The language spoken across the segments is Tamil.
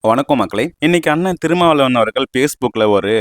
வணக்கம் மக்களே. இன்னைக்கு அண்ணன் திருமாவளவன் அவர்கள் Facebookல ஒரு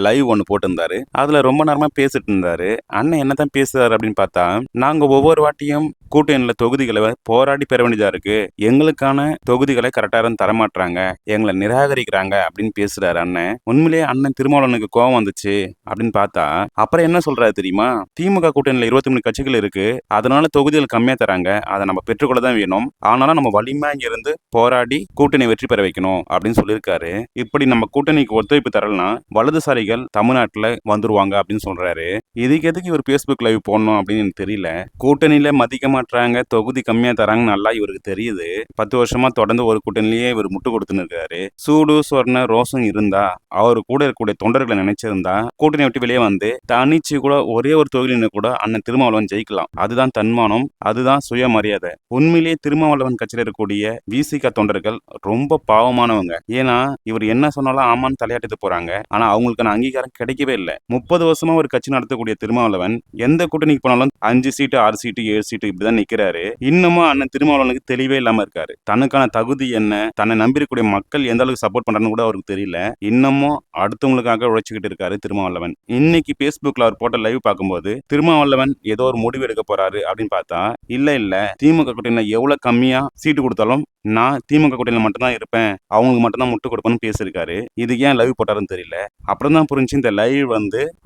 லைவ் ஒண்ணு போட்டிருந்தாரு. அதுல ரொம்ப நேரமா பேசிட்டு இருந்தாரு. அண்ணன் என்னதான் பேசுறாரு அப்படின்னு பார்த்தா, நாங்க ஒவ்வொரு வாட்டியும் கூட்டணியில தொகுதிகளை போராடி பெற வேண்டியதா இருக்கு. எங்களுக்கான தொகுதிகளை கரெக்டா தரமாட்றாங்க. எங்களை நிராகரிக்கிறாங்க அப்படின்னு பேசுறாரு அண்ணன். உண்மையிலேயே அண்ணன் திருமாவளவனுக்கு கோவம் வந்துச்சு அப்படின்னு பார்த்தா, அப்புறம் என்ன சொல்றாரு தெரியுமா? திமுக கூட்டணியில 23 கட்சிகள் இருக்கு. அதனால தொகுதிகள் கம்மியா தராங்க. அதை நம்ம பெற்றுக்கொள்ள தான் வேணும். ஆனாலும் நம்ம வலிமையா இருந்து போராடி கூட்டணி வெற்றி பெற வைக்கணும் அப்படின்னு சொல்லியிருக்காரு. இப்படி நம்ம கூட்டணிக்கு ஒத்துழைப்பு தரலனா வலதுசாரிகள் தமிழ்நாட்டுல வந்துருவாங்க அப்படின்னு சொல்றாரு. இதுக்கு எதுக்கு இவர் Facebook லைவ் போடணும் அப்படின்னு எனக்கு தெரியல. கூட்டணியில மதிக்க மாட்டாங்க, தொகுதி கம்மியா தராங்க நல்லா இவருக்கு தெரியுது. 10 வருஷமா தொடர்ந்து ஒரு கூட்டணியிலேயே இவர் முட்டு கொடுத்துன்னு இருக்காரு. சூடு சொர்ண ரோசம் இருந்தா அவரு கூட இருக்கக்கூடிய தொண்டர்களை நினைச்சிருந்தா கூட்டணி விட்டு வெளியே வந்து தனிச்சு கூட ஒரே ஒரு தொகுதியில கூட அண்ணன் திருமாவளவன் ஜெயிக்கலாம். அதுதான் தன்மானம், அதுதான் சுயமரியாதை. உண்மையிலேயே திருமாவளவன் கட்சியில் இருக்கக்கூடிய விசிக தொண்டர்கள் ரொம்ப பாவமானவங்க. ஏன்னா இவர் என்ன சொன்னாலும் ஆமான்னு தலையாட்டிட்டு போறாங்க. ஆனா அவங்களுக்கான அங்கீகாரம் கிடைக்கவே இல்லை. 30 வருஷமா ஒரு கட்சி நடத்தக்கூடிய திருமாவளவன் எந்த கூட்டணிக்கு போனாலும் 5 சீட்டு 6 சீட்டு 7 சீட்டு இப்படிதான் நிக்கிறாரு. இன்னமும் அண்ணன் திருமாவளவனுக்கு தெளிவே இல்லாம இருக்காரு. தனக்கான தகுதி என்ன, தன்னை நம்பியிருக்கூடிய மக்கள் எந்த அளவுக்கு சப்போர்ட் பண்றான்னு கூட அவருக்கு தெரியல. இன்னமும் அடுத்தவங்களுக்காக உழைச்சுக்கிட்டு இருக்காரு திருமாவளவன். இன்னைக்கு Facebookல அவர் போட்ட லைவ் பார்க்கும்போது திருமாவளவன் ஏதோ ஒரு முடிவு எடுக்க போறாரு அப்படின்னு பார்த்தா, இல்ல திமுக கூட்டணியில எவ்வளவு கம்மியா சீட்டு கொடுத்தாலும் நான் திமுக கூட்டணியில மட்டும்தான் இருப்பேன், அவங்களுக்கு மட்டும்தான் முட்டு கொடுப்பேன்னு பேசியிருக்காரு. இது ஏன் லைவ் போட்டாருன்னு தெரியல. அப்புறம் தான் புரிஞ்சு இந்த லைவ்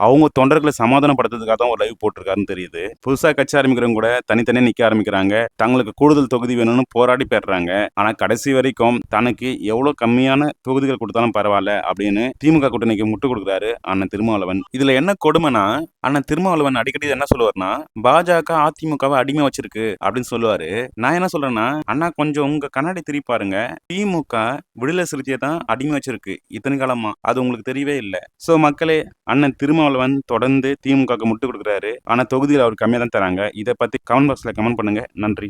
அவங்க தொண்டர்களை சமாதானப்படுத்துறதுக்காக தான் ஒரு லைவ் போட்டிருக்காருன்னு தெரியுது. புதுசா கட்சி ஆரம்பிக்கிறவங்க கூட தனித்தனியா நிக்க ஆரம்பிக்கிறாங்க. தங்களுக்கு கூடுதல் தொகுதி வேணும்னு போராடி பெறாங்க. ஆனா கடைசி வரைக்கும் தனக்கு எவ்வளவு கம்மியான தொகுதிகள் கொடுத்தாலும் பரவாயில்ல அப்படின்னு திமுக கூட்டணிக்கு முட்டு கொடுக்குறாரு அண்ணன் திருமாவளவன். இதுல என்ன கொடுமைனா, அண்ணன் திருமாவளவன் அடிக்கடி என்ன சொல்லுவார்னா, பாஜக அதிமுகவை அடிமை வச்சிருக்கு அப்படின்னு சொல்லுவாரு. நான் என்ன சொல்றேன்னா, அண்ணா கொஞ்சம் உங்க கண்ணாடி திருப்பி பாருங்க. திமுக விடுதலை சிறுத்தையை தான் அடிமை வச்சிருக்கு இத்தனை காலமா. அது உங்களுக்கு தெரியவே இல்லை. சோ மக்களே, அண்ணன் திருமாவளவன் தொடர்ந்து திமுக முட்டு கொடுக்குறாரு. ஆனா தொகுதியில் அவர் கம்மியா தான் தராங்க. இதை பத்தி கமெண்ட் பாக்ஸ்ல கமெண்ட் பண்ணுங்க. நன்றி.